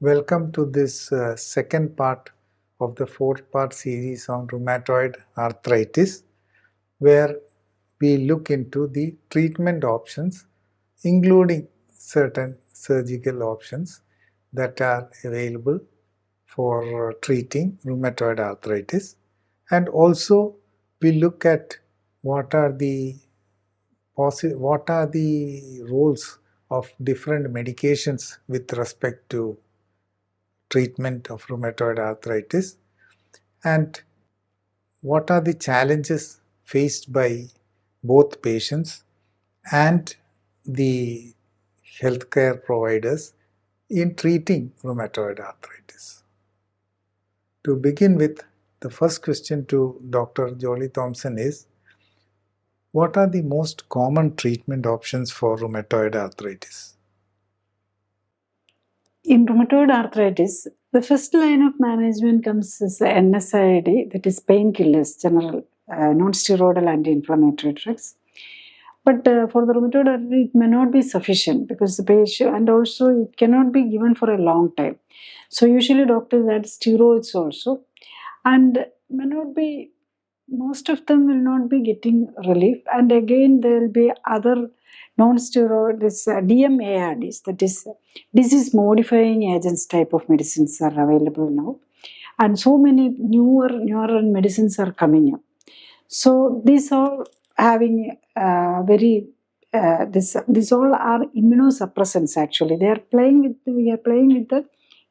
Welcome to this second part of the 4-part series on rheumatoid arthritis, where we look into the treatment options, including certain surgical options that are available for treating rheumatoid arthritis. And also we look at what are the roles of different medications with respect to treatment of rheumatoid arthritis, and what are the challenges faced by both patients and the healthcare providers in treating rheumatoid arthritis. To begin with, the first question to Dr. Jolie Thomson is, what are the most common treatment options for rheumatoid arthritis? In rheumatoid arthritis, the first line of management comes as NSAID, that is painkillers, general non-steroidal anti-inflammatory drugs. But for the rheumatoid arthritis, it may not be sufficient because the patient, and also it cannot be given for a long time. So usually doctors add steroids also, and may not be, most of them will not be getting relief. And again, there will be other non-steroid, this DMARDs, that is disease modifying agents type of medicines are available now, and so many newer medicines are coming up. So these are having these all are immunosuppressants. Actually, we are playing with the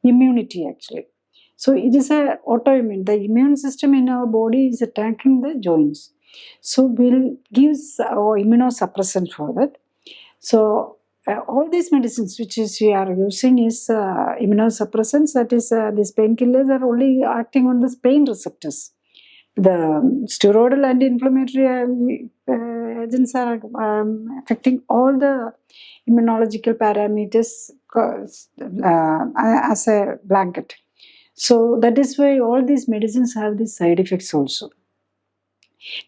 immunity actually. So it is a autoimmune. The immune system in our body is attacking the joints. So we'll give immunosuppressant for that. So all these medicines which we are using is immunosuppressants. That is, these painkillers are only acting on the pain receptors. The steroidal anti-inflammatory agents are affecting all the immunological parameters as a blanket. So that is why all these medicines have these side effects also.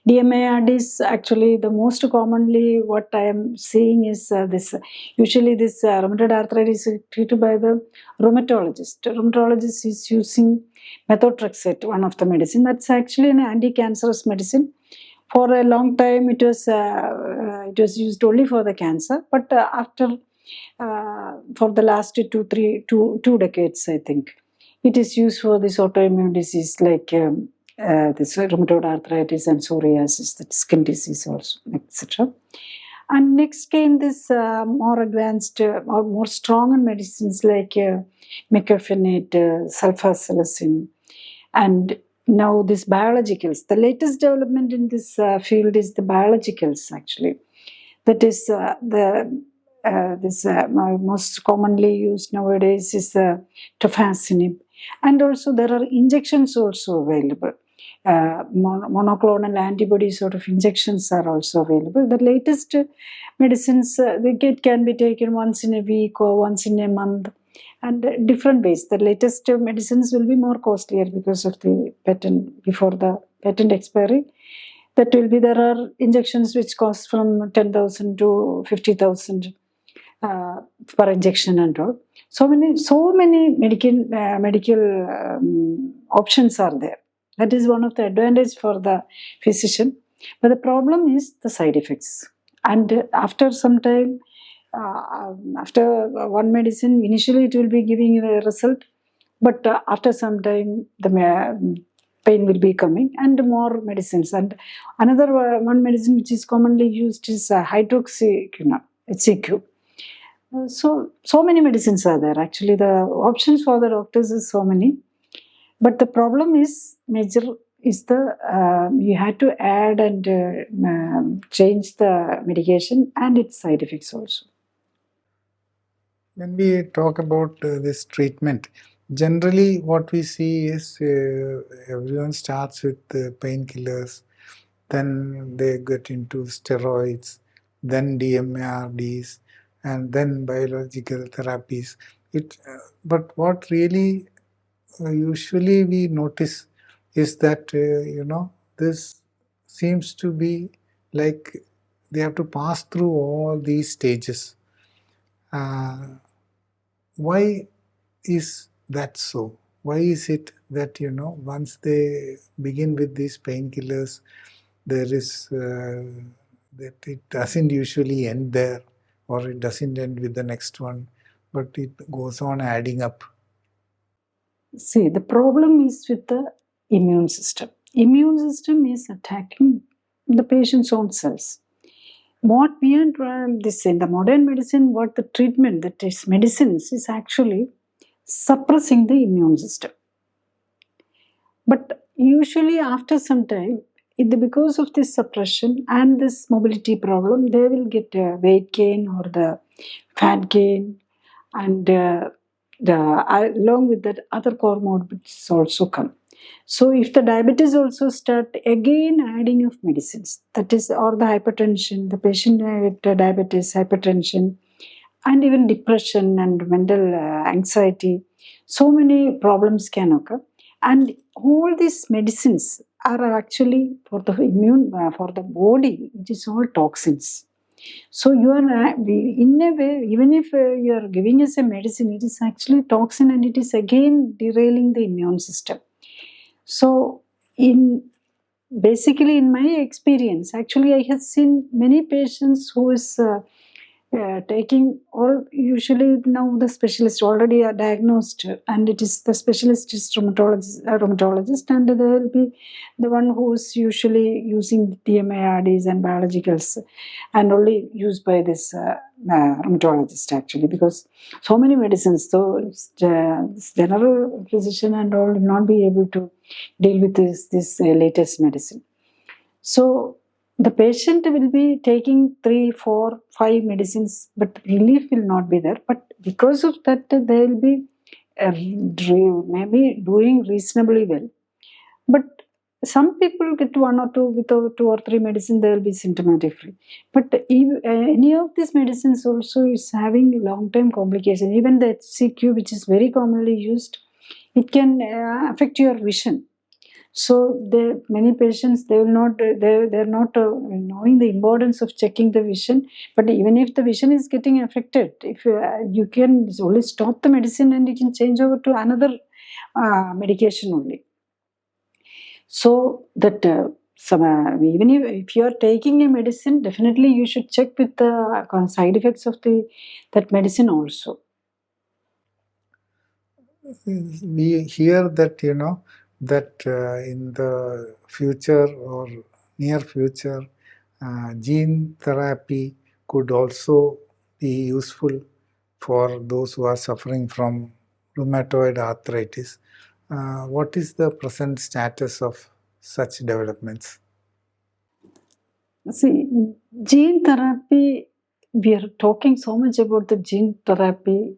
DMARD is actually the most commonly what I am seeing is this. Usually this rheumatoid arthritis is treated by the rheumatologist. The rheumatologist is using methotrexate, one of the medicine. That's actually an anti-cancerous medicine. For a long time it was used only for the cancer, but after for the last two decades, I think, it is used for this autoimmune disease like this rheumatoid arthritis and psoriasis, that skin disease also, etc. And next came this more advanced or more stronger medicines like mycophenolate, sulfasalazine, and now these biologicals. The latest development in this field is the biologicals actually. That is most commonly used nowadays is tofacitinib, and also there are injections also available. Monoclonal antibody sort of injections are also available. The latest medicines can be taken once in a week or once in a month, and different ways. The latest medicines will be more costlier because of the patent, before the patent expiry. That will be, there are injections which cost from 10,000 to 50,000 per injection and all. So many medical options are there. That is one of the advantage for the physician. But the problem is the side effects. And after some time, after one medicine, initially it will be giving a result, but after some time the pain will be coming and more medicines. And another one medicine which is commonly used is hydroxyquinone, HCQ. So many medicines are there. Actually, the options for the doctors is so many. But the problem is major is the you had to add and change the medication and its side effects also. When we talk about this treatment, generally what we see is everyone starts with painkillers, then they get into steroids, then DMARDs, and then biological therapies. But what really usually we notice is that this seems to be like they have to pass through all these stages. Why is that so? Why is it that, once they begin with these painkillers, there is that it doesn't usually end there, or it doesn't end with the next one, but it goes on adding up? See, the problem is with the immune system. Immune system is attacking the patient's own cells. What we are trying this in the modern medicine, what the treatment that is medicines is actually suppressing the immune system. But usually after some time, because of this suppression and this mobility problem, they will get weight gain or the fat gain, and along with that other comorbidities also come. So if the diabetes also start again adding of medicines, that is, or the hypertension, the patient with diabetes, hypertension, and even depression and mental anxiety, so many problems can occur. And all these medicines are actually for the immune, for the body, it is all toxins. So you are in a way, even if you are giving us a medicine, it is actually toxin and it is again derailing the immune system. So in basically in my experience, actually I have seen many patients who is taking, or usually now the specialist already are diagnosed, and it is the specialist is rheumatologist, and they will be the one who is usually using DMARDs and biologicals, and only used by this rheumatologist actually, because so many medicines, so this general physician and all will not be able to deal with this latest medicine. So the patient will be taking 3, 4, 5 medicines, but relief will not be there. But because of that, they will be maybe doing reasonably well. But some people get 1 or 2 without 2 or 3 medicine, they will be symptomatic free. But if, any of these medicines also is having long-term complications. Even the HCQ, which is very commonly used, it can affect your vision. So many patients, they will not they're not knowing the importance of checking the vision. But even if the vision is getting affected, if you can only stop the medicine and you can change over to another medication only. So that even if you are taking a medicine, definitely you should check with the side effects of that medicine also. We hear that, that in the future or near future, gene therapy could also be useful for those who are suffering from rheumatoid arthritis. What is the present status of such developments? See, gene therapy, we are talking so much about the gene therapy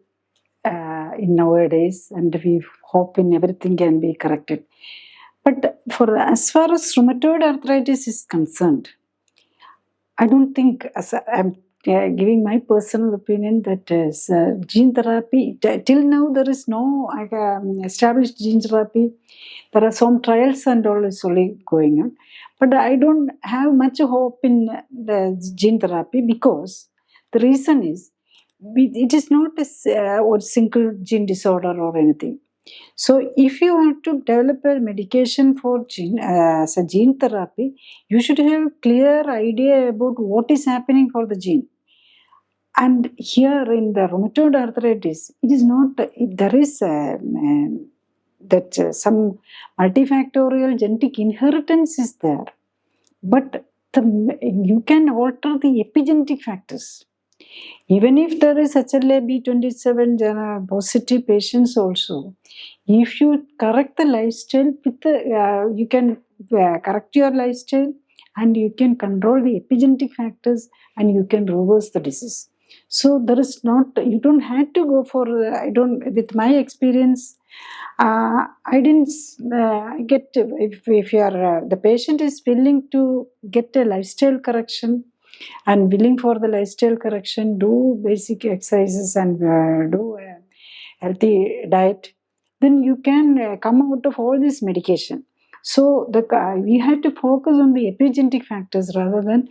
in nowadays, and we hope in everything can be corrected. But for as far as rheumatoid arthritis is concerned, I don't think, as I'm giving my personal opinion, that gene therapy, till now there is no established gene therapy. There are some trials and all is only going on. But I don't have much hope in the gene therapy, because the reason is it is not a single gene disorder or anything. So if you want to develop a medication for as a gene therapy, you should have a clear idea about what is happening for the gene. And here in the rheumatoid arthritis, it is not, there is some multifactorial genetic inheritance is there, but you can alter the epigenetic factors. Even if there is HLA-B27 positive patients also, if you correct the lifestyle, you can correct your lifestyle and you can control the epigenetic factors and you can reverse the disease. So there is not, you don't have to go for, with my experience, I didn't get, if you are, the patient is willing to get a lifestyle correction and willing for the lifestyle correction, do basic exercises and do a healthy diet, then you can come out of all this medication. So we had to focus on the epigenetic factors rather than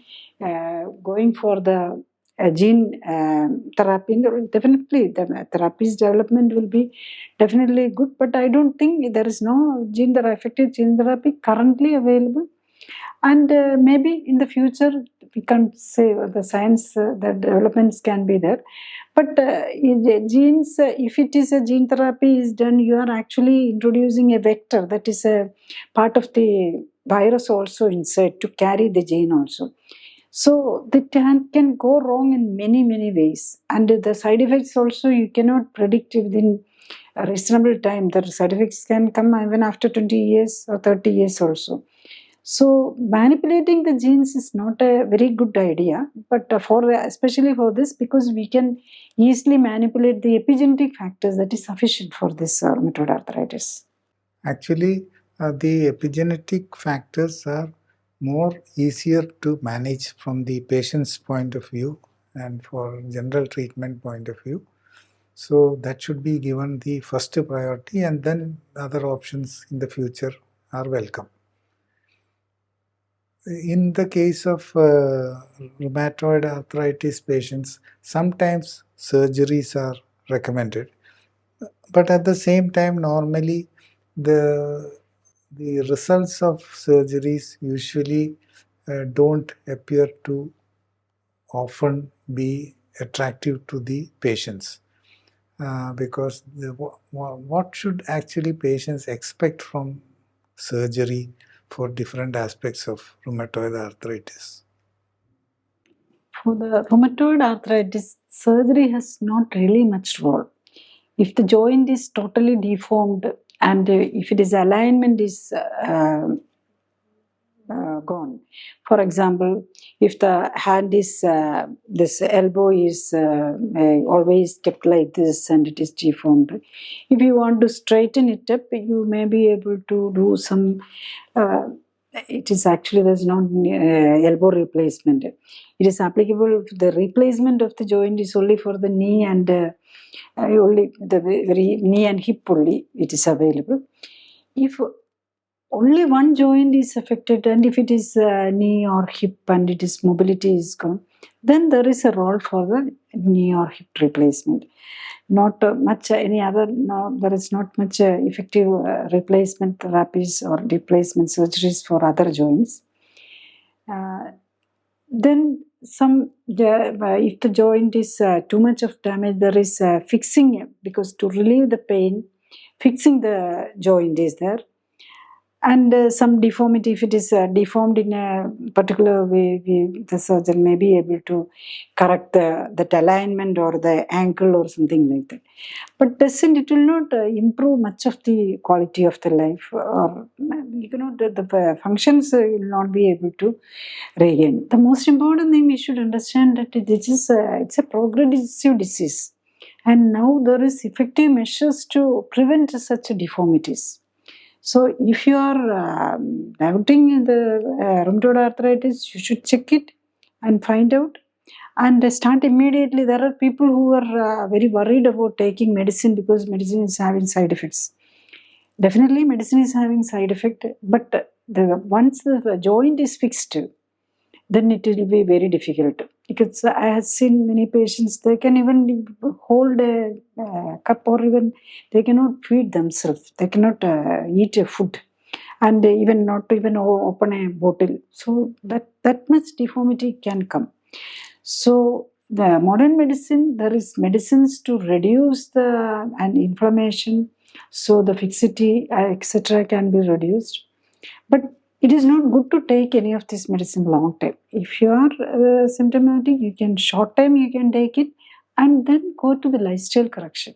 going for the gene therapy, definitely the therapy's development will be definitely good, but I don't think there is no effective gene therapy currently available. And maybe in the future we can't say the science, the developments can be there, but in the genes, if it is a gene therapy is done, you are actually introducing a vector that is a part of the virus also inside to carry the gene also. So the can go wrong in many ways, and the side effects also you cannot predict within a reasonable time. The side effects can come even after 20 years or 30 years also. So manipulating the genes is not a very good idea, but for especially for this, because we can easily manipulate the epigenetic factors that is sufficient for this rheumatoid arthritis. Actually, the epigenetic factors are more easier to manage from the patient's point of view and for general treatment point of view. So that should be given the first priority, and then other options in the future are welcome. In the case of rheumatoid arthritis patients, sometimes surgeries are recommended, but at the same time, normally the results of surgeries usually don't appear to often be attractive to the patients. Because what should actually patients expect from surgery for different aspects of rheumatoid arthritis? For the rheumatoid arthritis, surgery has not really much role. If the joint is totally deformed and if it is alignment is gone, for example, if the hand is this elbow is always kept like this and it is deformed, if you want to straighten it up, you may be able to do some it is actually there's no elbow replacement. It is applicable, the replacement of the joint is only for the knee and only the very knee and hip only it is available. If only one joint is affected and if it is knee or hip and it is mobility is gone, then there is a role for the knee or hip replacement. Not much any other, no, there is not much effective replacement therapies or replacement surgeries for other joints. Then some if the joint is too much of damage, there is fixing, because to relieve the pain, fixing the joint is there. And some deformity, if it is deformed in a particular way, the surgeon may be able to correct that alignment or the ankle or something like that. But it will not improve much of the quality of the life, or you cannot, the functions will not be able to regain. The most important thing we should understand that this is it's a progressive disease, and now there is effective measures to prevent such deformities. So if you are doubting the rheumatoid arthritis, you should check it and find out and start immediately. There are people who are very worried about taking medicine because medicine is having side effects. Definitely medicine is having side effect, but once the joint is fixed, then it will be very difficult. Because I have seen many patients, they can even hold a cup, or even they cannot feed themselves, they cannot eat a food, and even not even open a bottle. So that much deformity can come. So the modern medicine, there is medicines to reduce the inflammation, so the fixity etc. can be reduced. But it is not good to take any of this medicine long time. If you are symptomatic, you can short time you can take it, and then go to the lifestyle correction,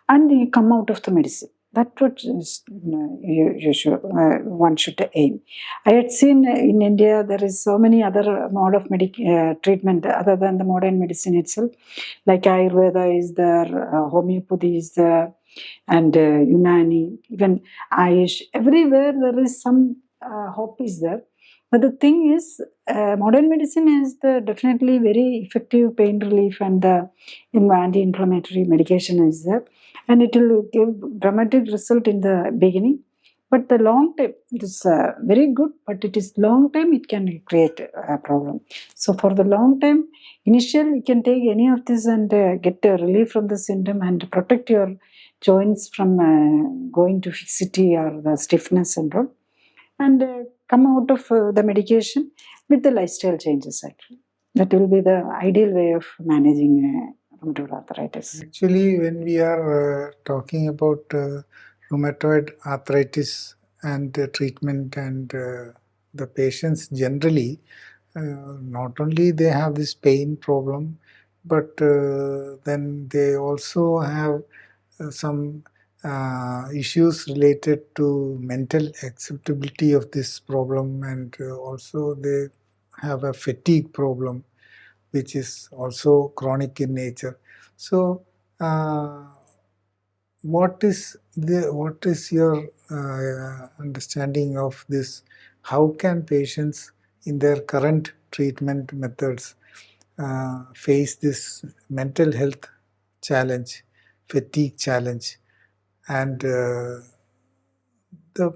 and you come out of the medicine. That's what is, you should one should aim. I had seen in India there is so many other mode of treatment other than the modern medicine itself, like Ayurveda is there, homeopathy is there, and Unani, even Ayush. Everywhere there is some hope is there. But the thing is, modern medicine is the definitely very effective pain relief, and the anti-inflammatory medication is there, and it will give dramatic result in the beginning. But the long time, it is very good, but it is long time, it can create a problem. So for the long time, initial, you can take any of this and get a relief from the symptom and protect your joints from going to fixity or the stiffness and all, and come out of the medication with the lifestyle changes actually. That will be the ideal way of managing rheumatoid arthritis. Actually, when we are talking about rheumatoid arthritis and treatment and the patients generally, not only they have this pain problem, but then they also have some issues related to mental acceptability of this problem, and also they have a fatigue problem which is also chronic in nature. So, what is your understanding of this? How can patients in their current treatment methods face this mental health challenge, fatigue challenge, and the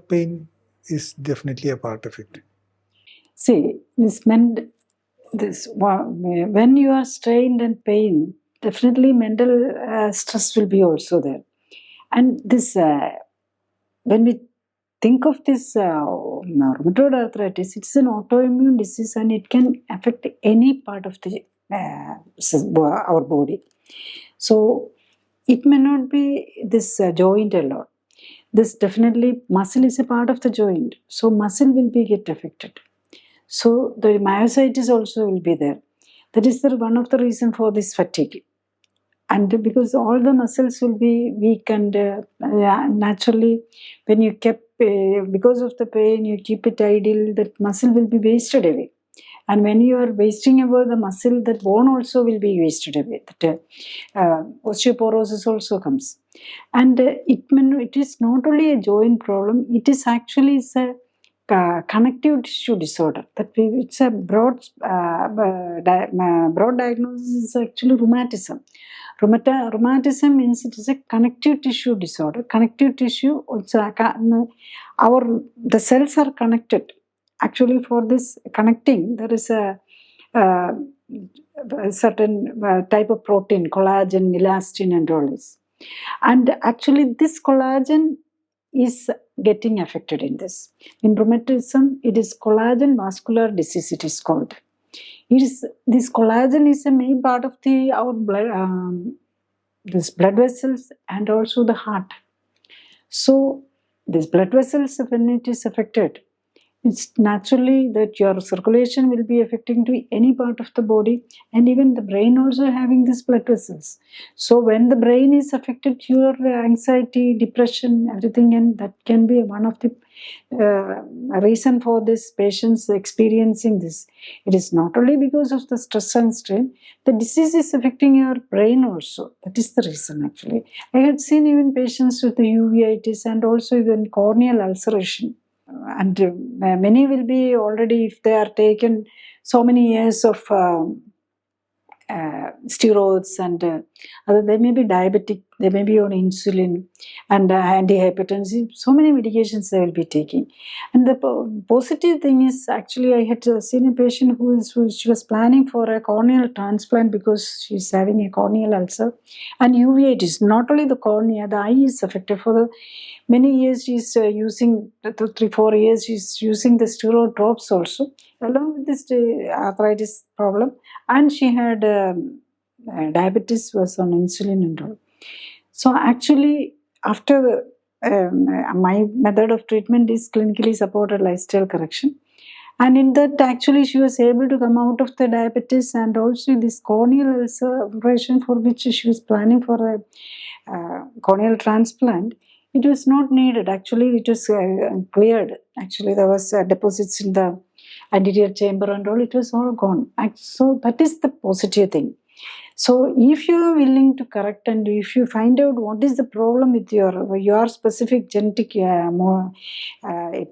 pain is definitely a part of it. See, when you are strained and pain, definitely mental stress will be also there. And this, when we think of this rheumatoid arthritis, it's an autoimmune disease and it can affect any part of the our body. So it may not be this joint alone. This definitely muscle is a part of the joint, so muscle will be get affected. So the myositis also will be there. That is the one of the reason for this fatigue. And because all the muscles will be weak and naturally when you kept because of the pain you keep it idle, that muscle will be wasted away. And when you are wasting away the muscle, that bone also will be wasted away. That osteoporosis also comes. And it is not only a joint problem, it is actually a connective tissue disorder. It's a broad diagnosis is actually rheumatism. Rheumatism means it is a connective tissue disorder. Connective tissue, the cells are connected. Actually, for this connecting, there is a certain type of protein, collagen, elastin, and all this. And actually, this collagen is getting affected in this. In rheumatism, it is collagen vascular disease. It is called. This collagen is a main part of our blood, this blood vessels and also the heart. So these blood vessels, when it is affected, it's naturally that your circulation will be affecting to any part of the body, and even the brain also having these blood vessels. So when the brain is affected, your anxiety, depression, everything, and that can be one of the reason for this patients experiencing this. It is not only because of the stress and strain, the disease is affecting your brain also. That is the reason actually. I had seen even patients with the uveitis and also even corneal ulceration. And many will be already, if they are taken so many years of steroids and they may be diabetic, they may be on insulin and antihypertensive, so many medications they will be taking. And the positive thing is actually I had seen a patient she was planning for a corneal transplant because she's having a corneal ulcer and uveitis. Not only the cornea, the eye is affected. For the many years she's using 3-4 years she's using the steroid drops also along with this arthritis problem, and she had diabetes, was on insulin and all. So actually after my method of treatment is clinically supported lifestyle correction, and in that actually she was able to come out of the diabetes and also this corneal ulcer operation for which she was planning for a corneal transplant. It was not needed. Actually it was cleared. Actually there was deposits in the anterior chamber and all, it was all gone. So that is the positive thing. So if you are willing to correct and if you find out what is the problem with your specific genetic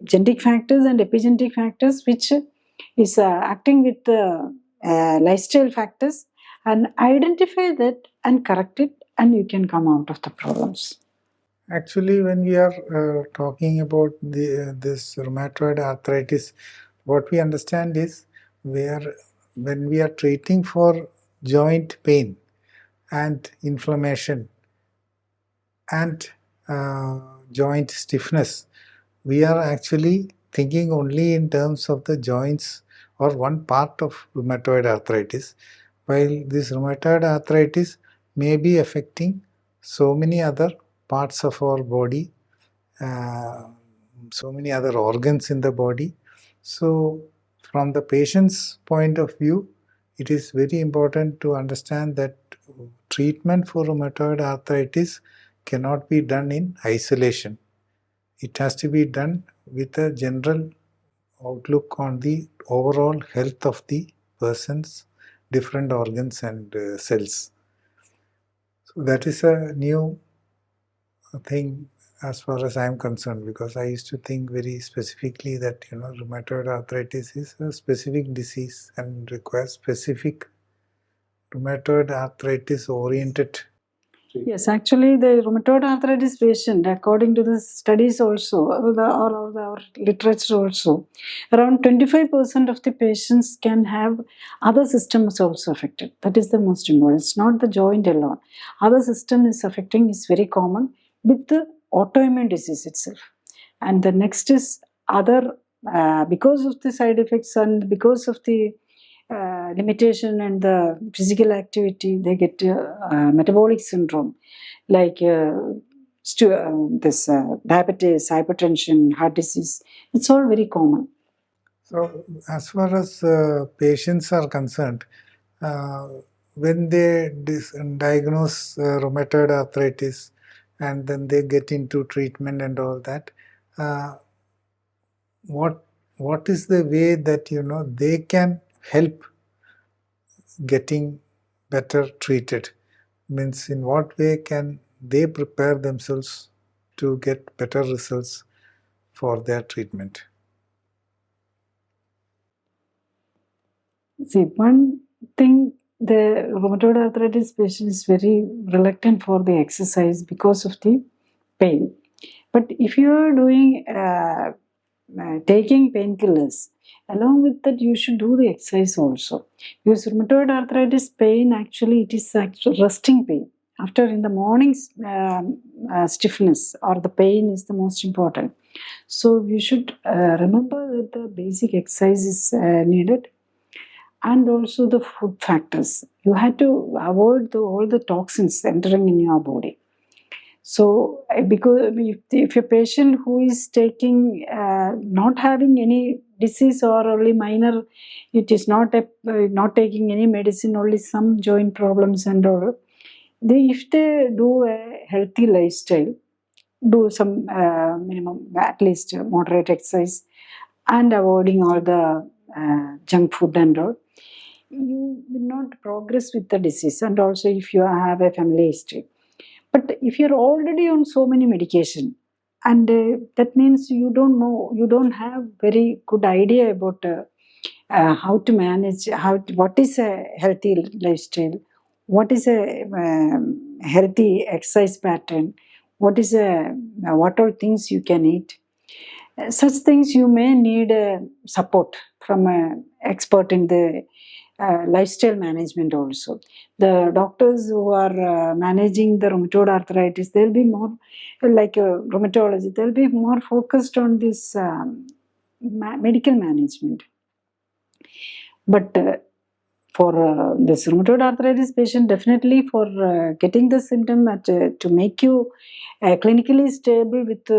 genetic factors and epigenetic factors which is acting with the lifestyle factors, and identify that and correct it, and you can come out of the problems. Actually, when we are talking about this rheumatoid arthritis, what we understand is when we are treating for joint pain and inflammation and joint stiffness, we are actually thinking only in terms of the joints or one part of rheumatoid arthritis, while this rheumatoid arthritis may be affecting so many other parts of our body, uh, so many other organs in the body. So, from the patient's point of view, it is very important to understand that treatment for rheumatoid arthritis cannot be done in isolation. It has to be done with a general outlook on the overall health of the person's different organs and cells. So that is a new thing as far as I am concerned, because I used to think very specifically that rheumatoid arthritis is a specific disease and requires specific rheumatoid arthritis oriented. Yes, actually, the rheumatoid arthritis patient, according to the studies also, or our literature also, around 25% of the patients can have other systems also affected. That is the most important. It's not the joint alone. Other system is affecting is very common with the autoimmune disease itself. And the next is other, because of the side effects and because of the limitation and the physical activity, they get metabolic syndrome like this diabetes, hypertension, heart disease. It's all very common. So, as far as patients are concerned, uh, when they diagnose rheumatoid arthritis and then they get into treatment and all that, uh, what what is the way that they can help getting better treated? Means, in what way can they prepare themselves to get better results for their treatment? See, one thing, the rheumatoid arthritis patient is very reluctant for the exercise because of the pain. But if you are doing taking painkillers, along with that, you should do the exercise also. Because rheumatoid arthritis pain actually it is actual resting pain. After in the morning's stiffness or the pain is the most important. So you should remember that the basic exercise is needed, and also the food factors. You had to avoid all the toxins entering in your body. So, because if a patient who is taking, not having any disease or only minor, it is not taking any medicine, only some joint problems and all. If they do a healthy lifestyle, do some minimum, at least moderate exercise, and avoiding all the junk food and all, you will not progress with the disease. And also, if you have a family history, but if you're already on so many medication, and that means you don't know, you don't have very good idea about how to manage, what is a healthy lifestyle, what is a healthy exercise pattern, what are things you can eat. Such things you may need support from an expert in the lifestyle management also. The doctors who are managing the rheumatoid arthritis, they'll be more like a rheumatology, they'll be more focused on this medical management. But for this rheumatoid arthritis patient, definitely for getting the symptom to make you clinically stable with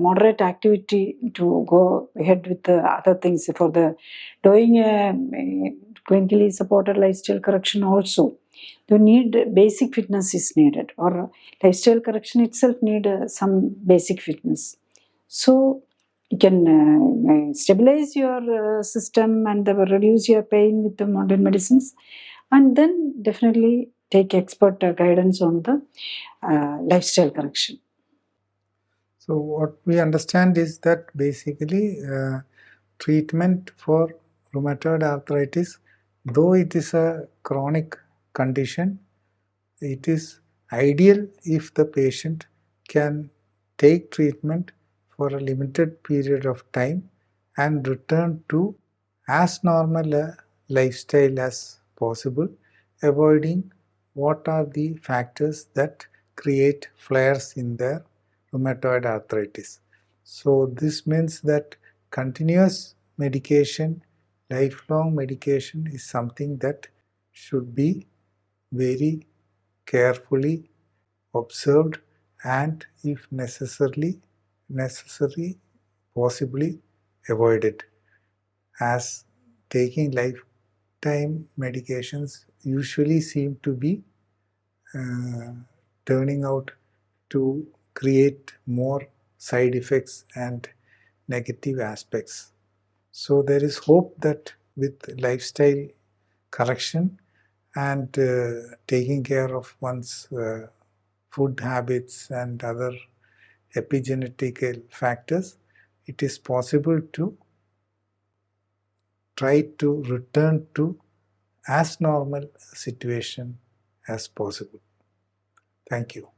moderate activity, to go ahead with the other things for the doing clinically supported lifestyle correction also. You need basic fitness is needed, or lifestyle correction itself need some basic fitness. So you can stabilize your system and reduce your pain with the modern medicines, and then definitely take expert guidance on the lifestyle correction. So, what we understand is that basically treatment for rheumatoid arthritis, though it is a chronic condition, it is ideal if the patient can take treatment for a limited period of time and return to as normal a lifestyle as possible, avoiding what are the factors that create flares in their rheumatoid arthritis. So this means that continuous medication, lifelong medication is something that should be very carefully observed and if necessary possibly avoided, as taking lifetime medications usually seem to be uh, turning out to create more side effects and negative aspects. So there is hope that with lifestyle correction and taking care of one's food habits and other epigenetical factors, it is possible to try to return to as normal a situation as possible. Thank you.